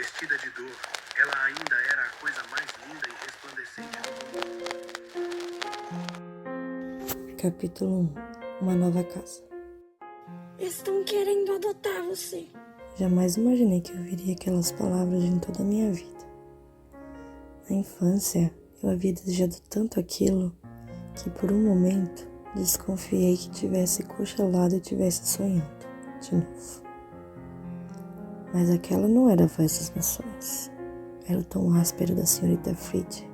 Vestida de dor, ela ainda era a coisa mais linda e resplandecente do mundo. Capítulo 1. Uma nova casa. Estão querendo adotar você. Jamais imaginei que eu ouviria aquelas palavras em toda a minha vida. Na infância, eu havia desejado tanto aquilo que por um momento desconfiei que tivesse cochilado e tivesse sonhando de novo. Mas aquela não era a voz dos meus sonhos. Era o tom áspero da senhorita Fried,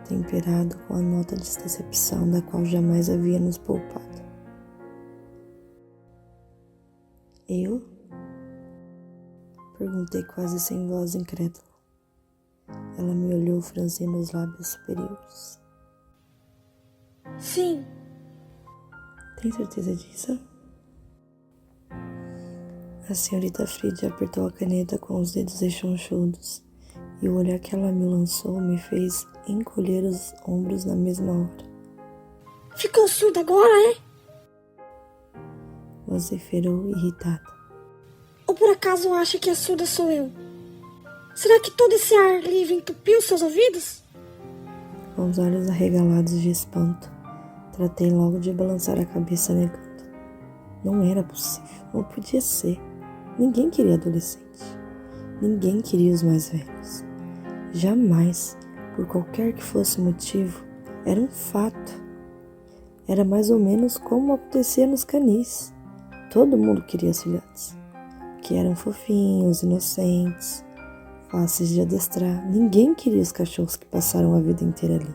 temperado com a nota de decepção da qual jamais havia nos poupado. Eu? Perguntei quase sem voz, incrédula. Ela me olhou franzindo os lábios superiores. Sim. Tem certeza disso? A senhorita Fried apertou a caneta com os dedos rechonchudos e o olhar que ela me lançou me fez encolher os ombros na mesma hora. Ficou surda agora, é? Vociferou irritada. Ou por acaso acha que a surda sou eu? Será que todo esse ar livre entupiu seus ouvidos? Com os olhos arregalados de espanto, tratei logo de balançar a cabeça negando. Não era possível, não podia ser. Ninguém queria adolescente. Ninguém queria os mais velhos. Jamais, por qualquer que fosse o motivo, era um fato. Era mais ou menos como acontecia nos canis. Todo mundo queria os filhotes, que eram fofinhos, inocentes, fáceis de adestrar. Ninguém queria os cachorros que passaram a vida inteira ali.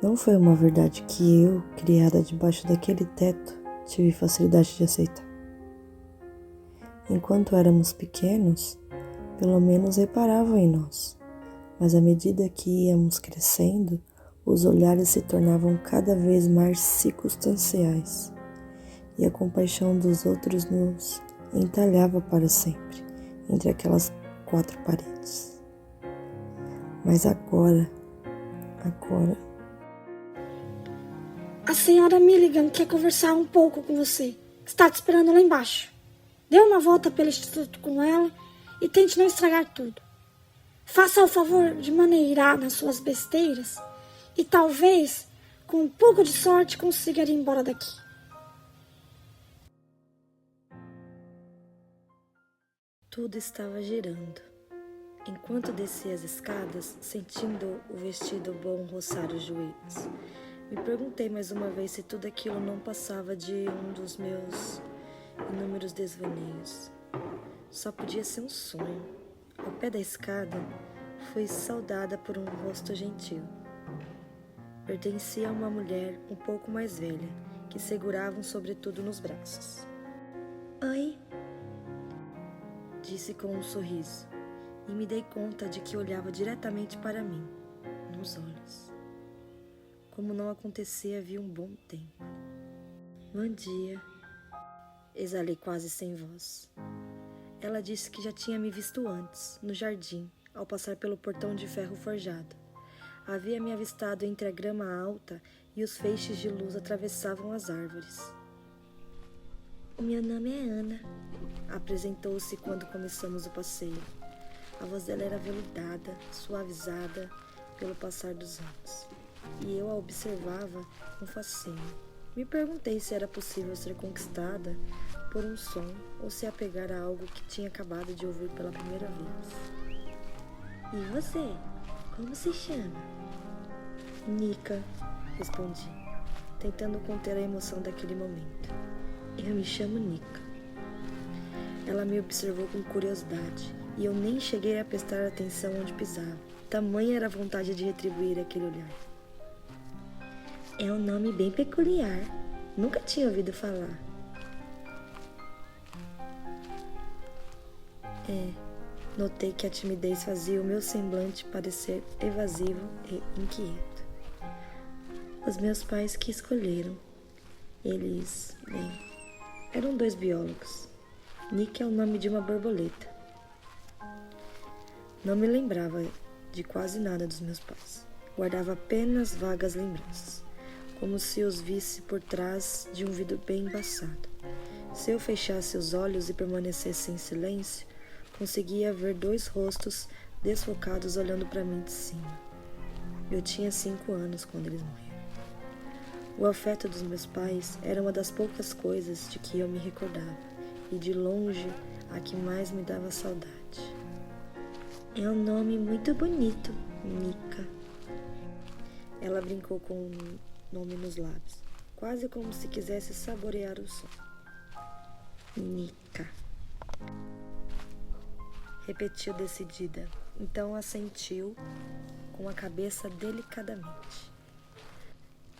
Não foi uma verdade que eu, criada debaixo daquele teto, tive facilidade de aceitar. Enquanto éramos pequenos, pelo menos reparavam em nós, mas à medida que íamos crescendo, os olhares se tornavam cada vez mais circunstanciais e a compaixão dos outros nos entalhava para sempre entre aquelas quatro paredes. Mas agora... A senhora Milligan quer conversar um pouco com você. Está te esperando lá embaixo. Dê uma volta pelo instituto com ela e tente não estragar tudo. Faça o favor de maneirar nas suas besteiras e talvez, com um pouco de sorte, consiga ir embora daqui. Tudo estava girando. Enquanto descia as escadas, sentindo o vestido bom roçar os joelhos, me perguntei mais uma vez se tudo aquilo não passava de um dos meus inúmeros desvaneios. Só podia ser um sonho. Ao pé da escada, fui saudada por um rosto gentil. Pertencia a uma mulher um pouco mais velha, que segurava um sobretudo nos braços. Oi, disse com um sorriso, e me dei conta de que olhava diretamente para mim, nos olhos. Como não acontecia havia um bom tempo. Bom dia, exalei quase sem voz. Ela disse que já tinha me visto antes, no jardim, ao passar pelo portão de ferro forjado. Havia me avistado entre a grama alta e os feixes de luz atravessavam as árvores. O meu nome é Ana, apresentou-se quando começamos o passeio. A voz dela era veludada, suavizada pelo passar dos anos, e eu a observava com fascínio. Me perguntei se era possível ser conquistada por um som ou se apegar a algo que tinha acabado de ouvir pela primeira vez. E você? Como se chama? Nika, respondi, tentando conter a emoção daquele momento. Eu me chamo Nika. Ela me observou com curiosidade e eu nem cheguei a prestar atenção onde pisava. Tamanha era a vontade de retribuir aquele olhar. É um nome bem peculiar. Nunca tinha ouvido falar. Notei que a timidez fazia o meu semblante parecer evasivo e inquieto. Os meus pais que escolheram. Eles, eram 2 biólogos. Nick é o nome de uma borboleta. Não me lembrava de quase nada dos meus pais. Guardava apenas vagas lembranças, como se os visse por trás de um vidro bem embaçado. Se eu fechasse os olhos e permanecesse em silêncio, conseguia ver 2 rostos desfocados olhando para mim de cima. Eu tinha 5 anos quando eles morreram. O afeto dos meus pais era uma das poucas coisas de que eu me recordava, e de longe a que mais me dava saudade. É um nome muito bonito, Nica. Ela brincou com o nome nos lábios, quase como se quisesse saborear o som. Nica. Repetiu decidida, então assentiu com a cabeça delicadamente.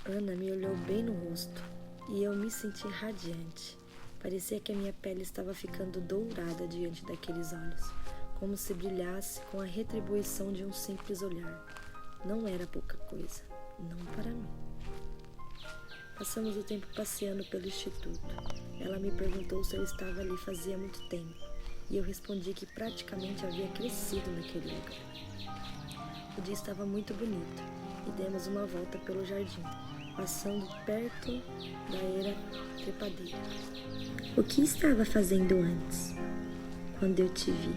Ana me olhou bem no rosto e eu me senti radiante. Parecia que a minha pele estava ficando dourada diante daqueles olhos, como se brilhasse com a retribuição de um simples olhar. Não era pouca coisa, não para mim. Passamos o tempo passeando pelo instituto. Ela me perguntou se eu estava ali fazia muito tempo, e eu respondi que praticamente havia crescido naquele lugar. O dia estava muito bonito, e demos uma volta pelo jardim, passando perto da era trepadeira. O que estava fazendo antes, quando eu te vi?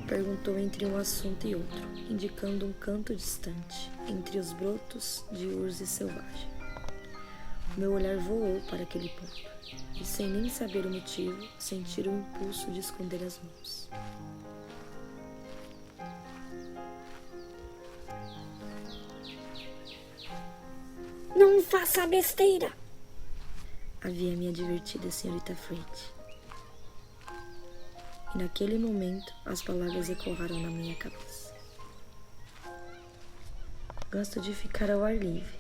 Perguntou entre um assunto e outro, indicando um canto distante, entre os brotos de urze selvagem. Meu olhar voou para aquele ponto, e sem nem saber o motivo, senti o impulso de esconder as mãos. Não faça besteira! Havia me advertido a senhorita Fried. E naquele momento, as palavras ecoaram na minha cabeça. Gosto de ficar ao ar livre,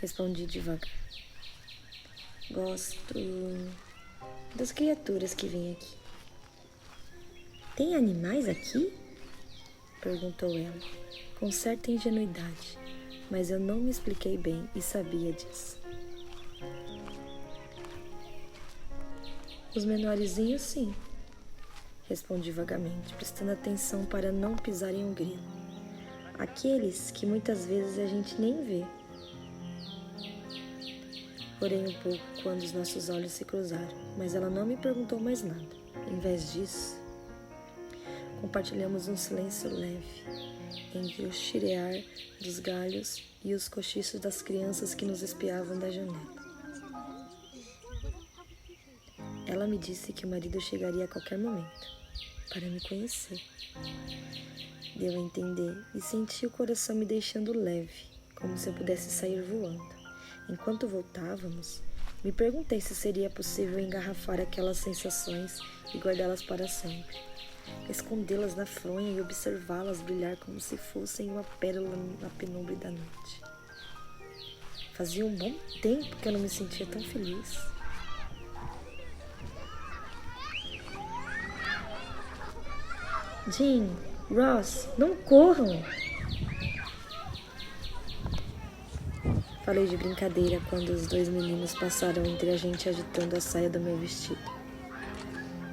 respondi devagar. Gosto das criaturas que vêm aqui. Tem animais aqui? Perguntou ela, com certa ingenuidade, mas eu não me expliquei bem e sabia disso. Os menorzinhos, sim, respondi vagamente, prestando atenção para não pisar em um grilo. Aqueles que muitas vezes a gente nem vê. Orei um pouco quando os nossos olhos se cruzaram, mas ela não me perguntou mais nada. Em vez disso, compartilhamos um silêncio leve entre o chirear dos galhos e os cochichos das crianças que nos espiavam da janela. Ela me disse que o marido chegaria a qualquer momento, para me conhecer. Deu a entender e senti o coração me deixando leve, como se eu pudesse sair voando. Enquanto voltávamos, me perguntei se seria possível engarrafar aquelas sensações e guardá-las para sempre. Escondê-las na fronha e observá-las brilhar como se fossem uma pérola na penumbra da noite. Fazia um bom tempo que eu não me sentia tão feliz. Jean, Ross, não corram! Falei de brincadeira quando os 2 meninos passaram entre a gente agitando a saia do meu vestido.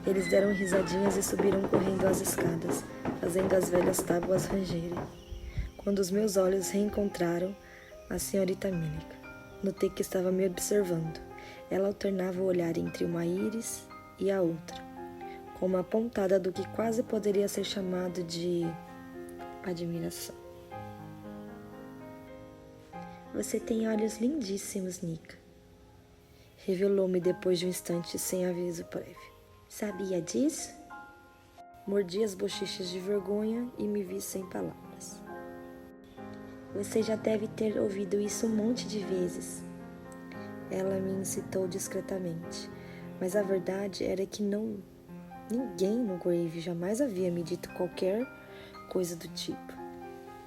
Eles deram risadinhas e subiram correndo as escadas, fazendo as velhas tábuas rangerem. Quando os meus olhos reencontraram a senhorita Mílica, notei que estava me observando. Ela alternava o olhar entre uma íris e a outra, com uma pontada do que quase poderia ser chamado de admiração. Você tem olhos lindíssimos, Nica, revelou-me depois de um instante sem aviso prévio. Sabia disso? Mordi as bochechas de vergonha e me vi sem palavras. Você já deve ter ouvido isso um monte de vezes. Ela me incitou discretamente, mas a verdade era que ninguém no Grave jamais havia me dito qualquer coisa do tipo.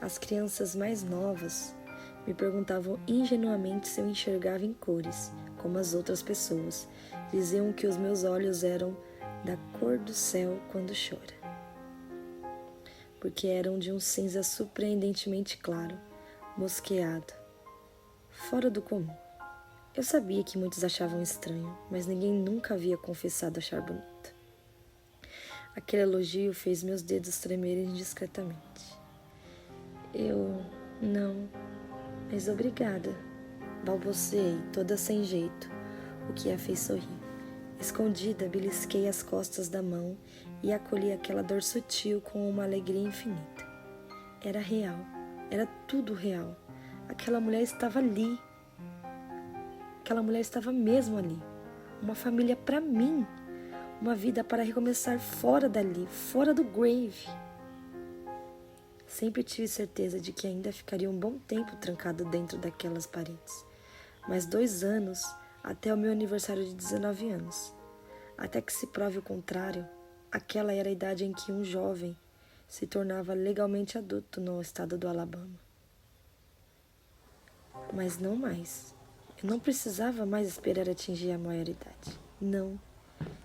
As crianças mais novas me perguntavam ingenuamente se eu enxergava em cores, como as outras pessoas. Diziam que os meus olhos eram da cor do céu quando chora, porque eram de um cinza surpreendentemente claro, mosqueado, fora do comum. Eu sabia que muitos achavam estranho, mas ninguém nunca havia confessado achar bonito. Aquele elogio fez meus dedos tremerem discretamente. Eu não... Mas obrigada, balbuciei, toda sem jeito, o que a fez sorrir. Escondida, belisquei as costas da mão e acolhi aquela dor sutil com uma alegria infinita. Era real, era tudo real. Aquela mulher estava ali. Aquela mulher estava mesmo ali. Uma família para mim. Uma vida para recomeçar fora dali, fora do grave. Sempre tive certeza de que ainda ficaria um bom tempo trancado dentro daquelas paredes. Mais 2 anos até o meu aniversário de 19 anos. Até que se prove o contrário, aquela era a idade em que um jovem se tornava legalmente adulto no estado do Alabama. Mas não mais. Eu não precisava mais esperar atingir a maioridade. Não.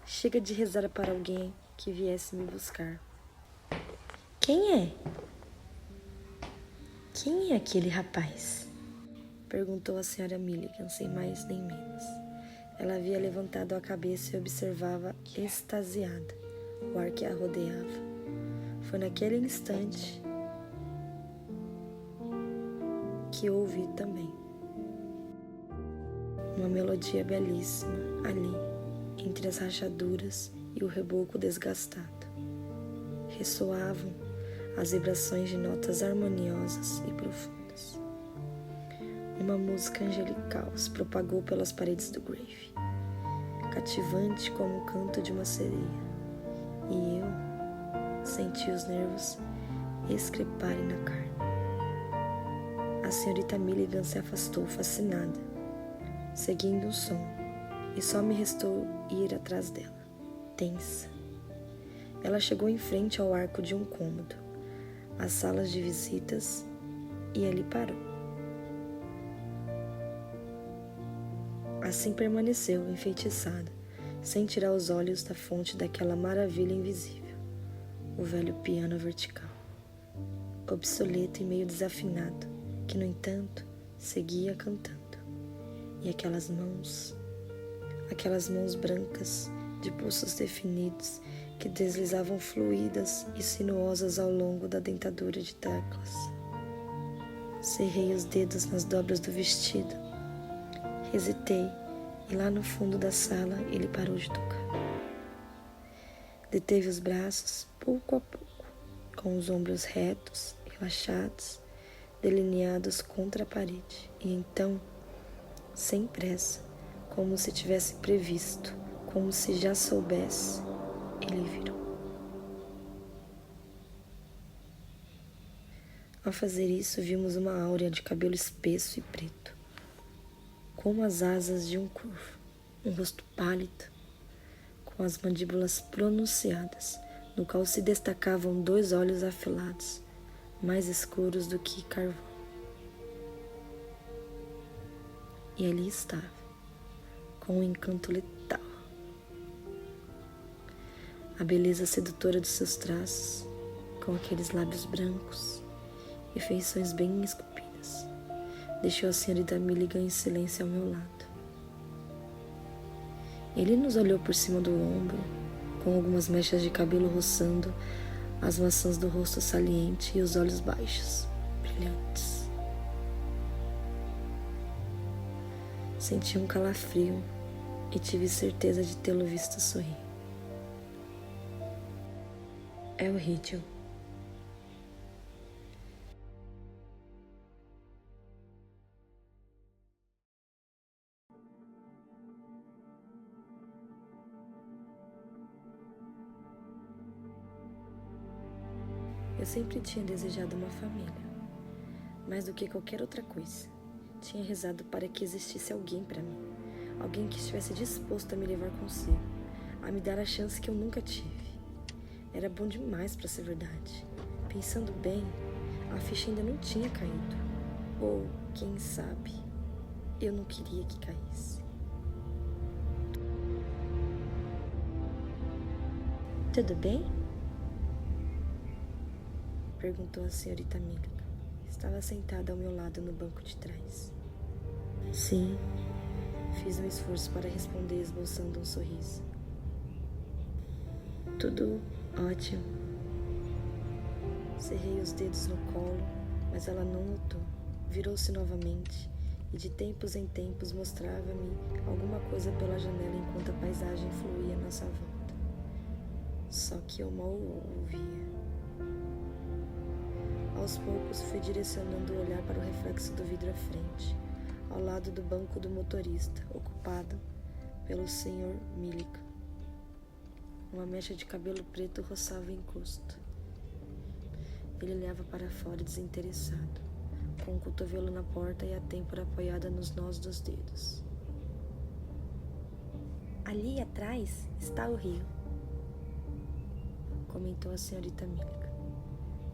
Chega de rezar para alguém que viesse me buscar. Quem é? Quem é aquele rapaz? Perguntou a senhora Milligan, sem mais nem menos. Ela havia levantado a cabeça e observava extasiada o ar que a rodeava. Foi naquele instante que ouvi também uma melodia belíssima ali, entre as rachaduras e o reboco desgastado. Ressoavam as vibrações de notas harmoniosas e profundas. Uma música angelical se propagou pelas paredes do grave, cativante como o canto de uma sereia, e eu senti os nervos escreparem na carne. A senhorita Milligan se afastou fascinada, seguindo o som, e só me restou ir atrás dela, tensa. Ela chegou em frente ao arco de um cômodo, às salas de visitas, e ali parou. Assim permaneceu, enfeitiçada, sem tirar os olhos da fonte daquela maravilha invisível, o velho piano vertical, obsoleto e meio desafinado, que, no entanto, seguia cantando. E aquelas mãos brancas, de pulsos definidos, que deslizavam fluídas e sinuosas ao longo da dentadura de teclas. Cerrei os dedos nas dobras do vestido. Hesitei, e lá no fundo da sala ele parou de tocar. Deteve os braços pouco a pouco, com os ombros retos, relaxados, delineados contra a parede, e então, sem pressa, como se tivesse previsto, como se já soubesse, ele virou. Ao fazer isso, vimos uma áurea de cabelo espesso e preto, como as asas de um corvo, um rosto pálido, com as mandíbulas pronunciadas, no qual se destacavam 2 olhos afilados, mais escuros do que carvão. E ali estava, com um encanto letal. A beleza sedutora dos seus traços, com aqueles lábios brancos e feições bem esculpidas, deixou a senhorita Milligan em silêncio ao meu lado. Ele nos olhou por cima do ombro, com algumas mechas de cabelo roçando as maçãs do rosto saliente e os olhos baixos, brilhantes. Senti um calafrio e tive certeza de tê-lo visto sorrir. É o Rídio. Eu sempre tinha desejado uma família, mais do que qualquer outra coisa. Tinha rezado para que existisse alguém para mim, alguém que estivesse disposto a me levar consigo, a me dar a chance que eu nunca tive. Era bom demais para ser verdade. Pensando bem, a ficha ainda não tinha caído. Ou, quem sabe, eu não queria que caísse. Tudo bem? Perguntou a senhorita Milligan. Estava sentada ao meu lado no banco de trás. Sim, fiz um esforço para responder, esboçando um sorriso. Tudo ótimo. Cerrei os dedos no colo, mas ela não notou. Virou-se novamente e de tempos em tempos mostrava-me alguma coisa pela janela enquanto a paisagem fluía à nossa volta. Só que eu mal ouvia. Aos poucos fui direcionando o olhar para o reflexo do vidro à frente, ao lado do banco do motorista, ocupado pelo Sr. Milligan. Uma mecha de cabelo preto roçava o encosto. Ele olhava para fora desinteressado, com o cotovelo na porta e a têmpora apoiada nos nós dos dedos. Ali atrás está o rio, comentou a senhorita Milligan,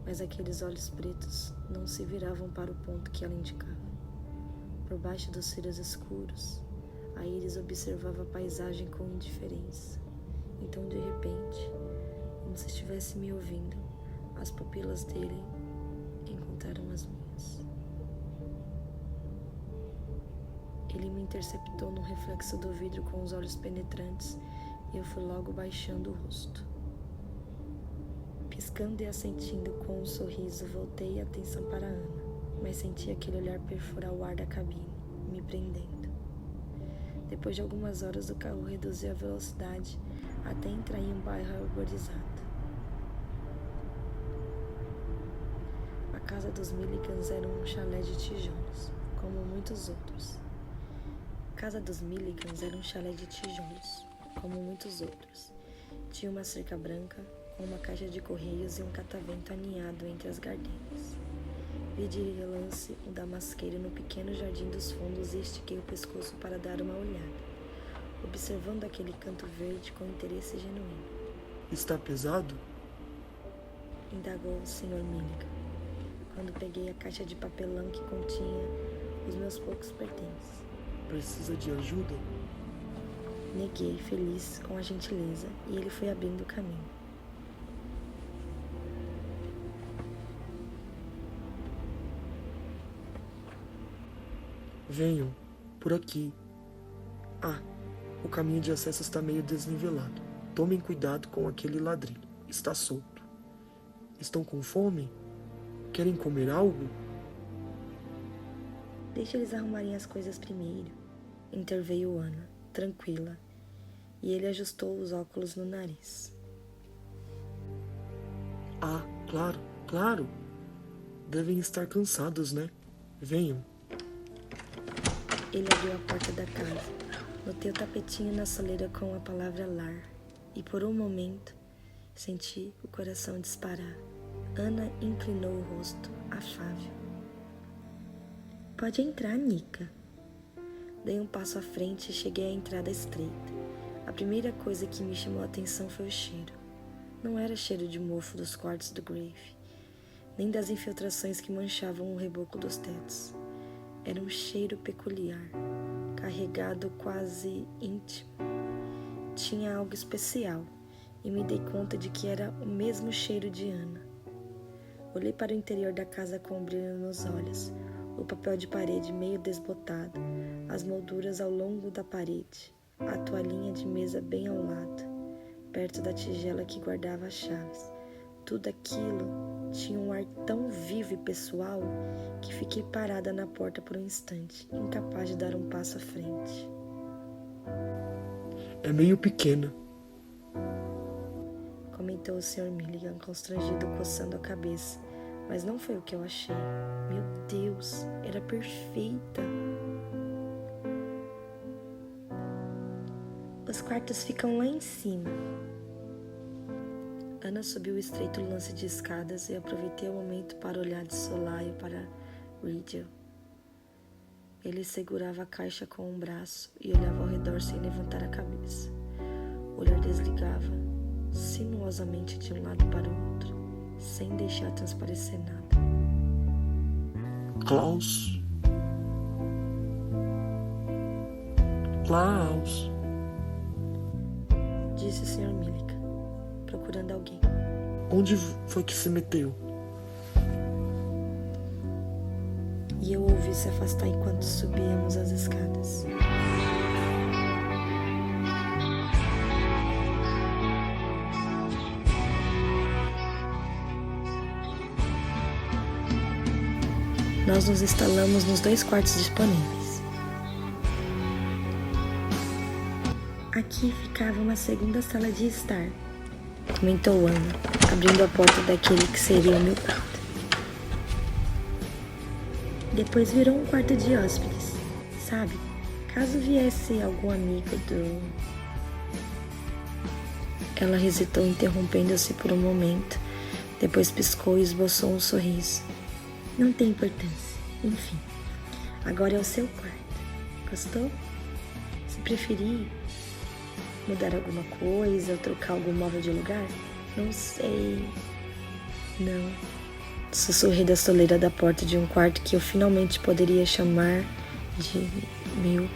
mas aqueles olhos pretos não se viravam para o ponto que ela indicava. Por baixo dos cílios escuros, a íris observava a paisagem com indiferença. Então, de repente, como se estivesse me ouvindo, as pupilas dele encontraram as minhas. Ele me interceptou no reflexo do vidro com os olhos penetrantes e eu fui logo baixando o rosto. Piscando e assentindo com um sorriso, voltei a atenção para Ana, mas senti aquele olhar perfurar o ar da cabine, me prendendo. Depois de algumas horas, o carro reduziu a velocidade até entrar em um bairro arborizado. A casa dos Milligans era um chalé de tijolos, como muitos outros. Tinha uma cerca branca, com uma caixa de correios e um catavento aninhado entre as gardenias. Vi de relance um damasqueiro no pequeno jardim dos fundos e estiquei o pescoço para dar uma olhada, observando aquele canto verde com interesse genuíno. Está pesado? Indagou o Sr. Milligan, quando peguei a caixa de papelão que continha os meus poucos pertences. Precisa de ajuda? Neguei, feliz com a gentileza, e ele foi abrindo o caminho. Venham, por aqui. O caminho de acesso está meio desnivelado. Tomem cuidado com aquele ladrilho. Está solto. Estão com fome? Querem comer algo? Deixa eles arrumarem as coisas primeiro, interveio Ana, tranquila, e ele ajustou os óculos no nariz. Claro. Devem estar cansados, né? Venham. Ele abriu a porta da casa, notei o tapetinho na soleira com a palavra lar, e por um momento senti o coração disparar. Ana inclinou o rosto, afável. Pode entrar, Nica. Dei um passo à frente e cheguei à entrada estreita. A primeira coisa que me chamou a atenção foi o cheiro. Não era cheiro de mofo dos quartos do Grave, nem das infiltrações que manchavam o reboco dos tetos. Era um cheiro peculiar, carregado, quase íntimo. Tinha algo especial e me dei conta de que era o mesmo cheiro de Ana. Olhei para o interior da casa com um brilho nos olhos, o papel de parede meio desbotado, as molduras ao longo da parede, a toalhinha de mesa bem ao lado, perto da tigela que guardava as chaves. Tudo aquilo tinha um ar tão vivo e pessoal que fiquei parada na porta por um instante, incapaz de dar um passo à frente. É meio pequena, comentou o Sr. Milligan, constrangido, coçando a cabeça, mas não foi o que eu achei. Meu Deus, era perfeita. Os quartos ficam lá em cima. Ana subiu o estreito lance de escadas e aproveitei o momento para olhar de solaio para Rigel. Ele segurava a caixa com um braço e olhava ao redor sem levantar a cabeça. O olhar desligava sinuosamente de um lado para o outro, sem deixar transparecer nada. Klaus, disse o Sr. Milligan, procurando alguém. Onde foi que se meteu? E eu ouvi se afastar enquanto subíamos as escadas. Nós nos instalamos nos 2 quartos disponíveis. aqui ficava uma segunda sala de estar, comentou Ana, abrindo a porta daquele que seria o meu quarto. Depois virou um quarto de hóspedes, sabe? Caso viesse algum amigo do... Ela hesitou, interrompendo-se por um momento, depois piscou e esboçou um sorriso. Não tem importância, enfim. Agora é o seu quarto. Gostou? Se preferir mudar alguma coisa ou trocar algum móvel de lugar? Não sei. Não. Sussurrei da soleira da porta de um quarto que eu finalmente poderia chamar de meu.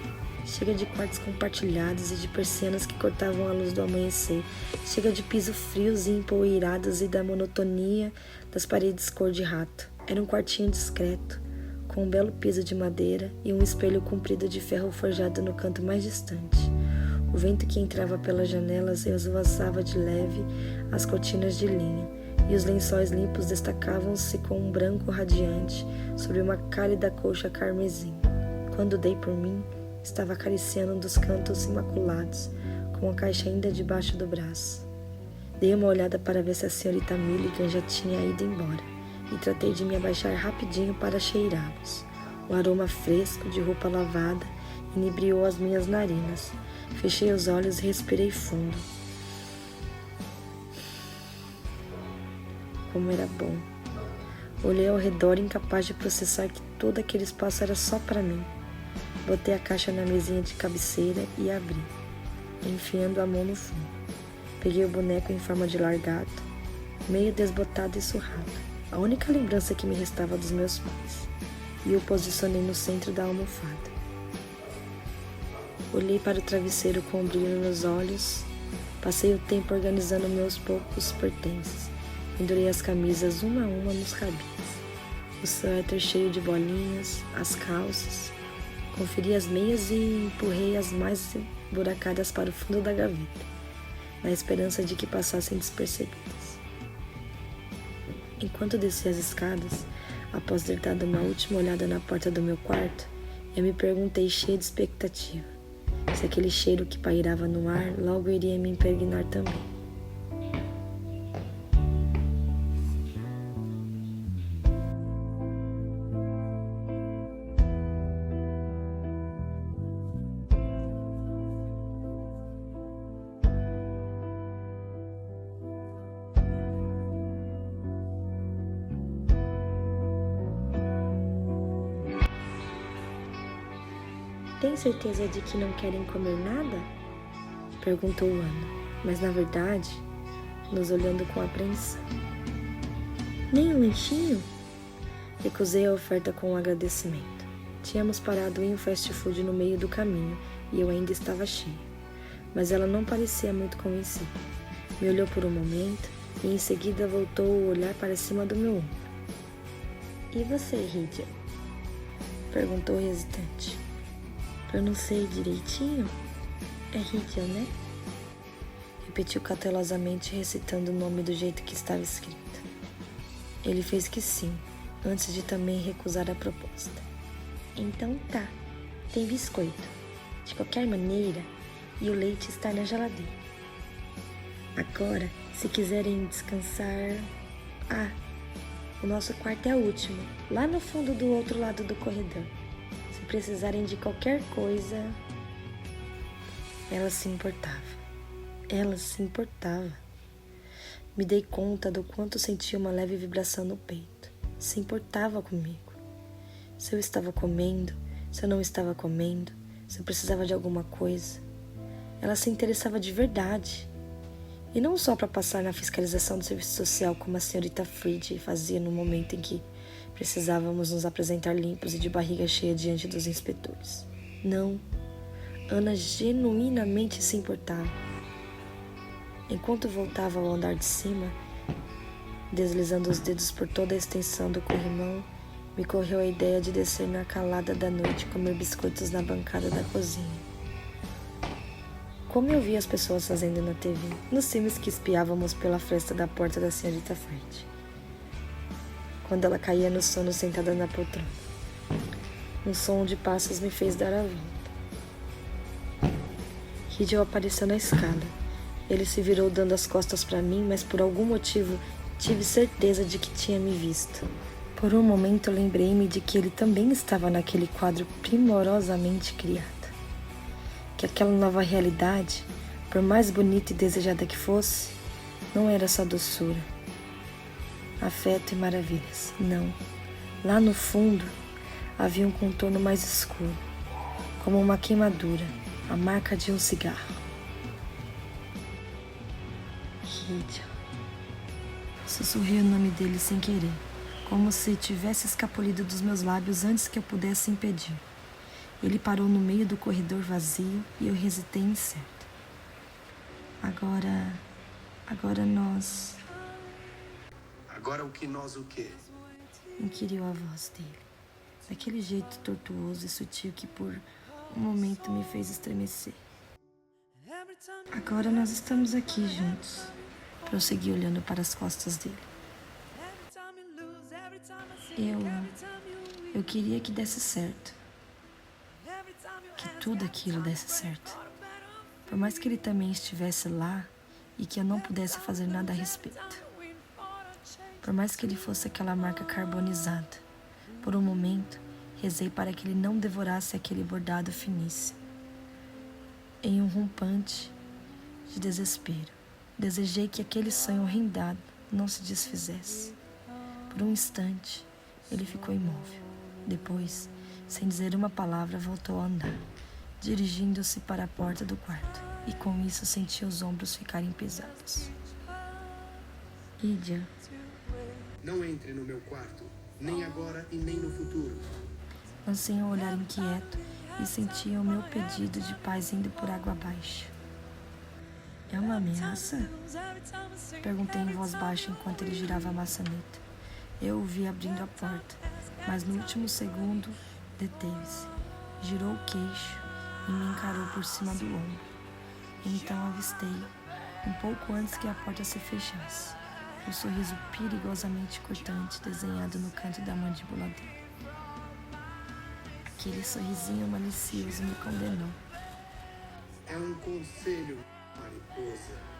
Chega de quartos compartilhados e de persianas que cortavam a luz do amanhecer. Chega de pisos frios e empoeirados e da monotonia das paredes cor de rato. Era um quartinho discreto, com um belo piso de madeira e um espelho comprido de ferro forjado no canto mais distante. O vento que entrava pelas janelas esvoaçava de leve as cortinas de linha, e os lençóis limpos destacavam-se com um branco radiante sobre uma cálida colcha carmesim. Quando dei por mim, estava acariciando um dos cantos imaculados, com a caixa ainda debaixo do braço. Dei uma olhada para ver se a senhorita Milligan já tinha ido embora, e tratei de me abaixar rapidinho para cheirá-los. O aroma fresco de roupa lavada inebriou as minhas narinas. Fechei os olhos e respirei fundo. Como era bom. Olhei ao redor, incapaz de processar que todo aquele espaço era só para mim. Botei a caixa na mesinha de cabeceira e abri, enfiando a mão no fundo. Peguei o boneco em forma de largato, meio desbotado e surrado, a única lembrança que me restava dos meus pais, e o posicionei no centro da almofada. Olhei para o travesseiro com um brilho nos olhos, passei o tempo organizando meus poucos pertences. Pendurei as camisas uma a uma nos cabis, o suéter cheio de bolinhas, as calças. Conferi as meias e empurrei as mais emburacadas para o fundo da gaveta, na esperança de que passassem despercebidas. Enquanto descia as escadas, após ter dado uma última olhada na porta do meu quarto, eu me perguntei cheio de expectativa se aquele cheiro que pairava no ar logo iria me impregnar também. Tem certeza de que não querem comer nada? Perguntou Ana, mas na verdade, nos olhando com apreensão. Nem um lanchinho? Recusei a oferta com um agradecimento. Tínhamos parado em um fast food no meio do caminho e eu ainda estava cheia. Mas ela não parecia muito convencida. Me olhou por um momento e em seguida voltou o olhar para cima do meu ombro. E você, Rydia? Perguntou hesitante. Pronunciei direitinho? É Rydia, né? Repetiu cautelosamente, recitando o nome do jeito que estava escrito. Ele fez que sim, antes de também recusar a proposta. Então tá, tem biscoito. De qualquer maneira, e o leite está na geladeira. Agora, se quiserem descansar... Ah, o nosso quarto é o último, lá no fundo do outro lado do corredor. Se precisarem de qualquer coisa... Ela se importava. Ela se importava. Me dei conta do quanto sentia uma leve vibração no peito. Se importava comigo. Se eu estava comendo, se eu não estava comendo, se eu precisava de alguma coisa. Ela se interessava de verdade. E não só para passar na fiscalização do serviço social como a senhorita Fried fazia no momento em que precisávamos nos apresentar limpos e de barriga cheia diante dos inspetores. Não. Ana genuinamente se importava. Enquanto voltava ao andar de cima, deslizando os dedos por toda a extensão do corrimão, me correu a ideia de descer na calada da noite e comer biscoitos na bancada da cozinha. Como eu via as pessoas fazendo na TV, nos filmes que espiávamos pela fresta da porta da senhorita Fried, quando ela caía no sono sentada na poltrona. Um som de passos me fez dar a volta. Hideo apareceu na escada. Ele se virou dando as costas para mim, mas por algum motivo tive certeza de que tinha me visto. Por um momento lembrei-me de que ele também estava naquele quadro primorosamente criado. Que aquela nova realidade, por mais bonita e desejada que fosse, não era só doçura, afeto e maravilhas. Não. Lá no fundo havia um contorno mais escuro, como uma queimadura, a marca de um cigarro. Hideo. Sussurrei o nome dele sem querer, como se tivesse escapulido dos meus lábios antes que eu pudesse impedir. Ele parou no meio do corredor vazio e eu hesitei incerto. Agora nós... Agora o que nós o quê? Inquiriu a voz dele, daquele jeito tortuoso e sutil que por um momento me fez estremecer. Agora nós estamos aqui juntos. Prossegui olhando para as costas dele. Eu queria que desse certo. Que tudo aquilo desse certo. Por mais que ele também estivesse lá e que eu não pudesse fazer nada a respeito. Por mais que ele fosse aquela marca carbonizada, por um momento rezei para que ele não devorasse aquele bordado finíssimo. Em um rompante de desespero, desejei que aquele sonho rendado não se desfizesse. Por um instante, ele ficou imóvel. Depois, sem dizer uma palavra, voltou a andar, dirigindo-se para a porta do quarto, e com isso senti os ombros ficarem pesados. Hideo. Não entre no meu quarto, nem agora e nem no futuro. Lancei um olhar inquieto e sentia o meu pedido de paz indo por água abaixo. É uma ameaça? Perguntei em voz baixa enquanto ele girava a maçaneta. Eu o vi abrindo a porta, mas no último segundo deteve-se, girou o queixo e me encarou por cima do ombro. Então avistei, um pouco antes que a porta se fechasse, o sorriso perigosamente cortante desenhado no canto da mandíbula dele. Aquele sorrisinho malicioso me condenou. É um conselho, mariposa.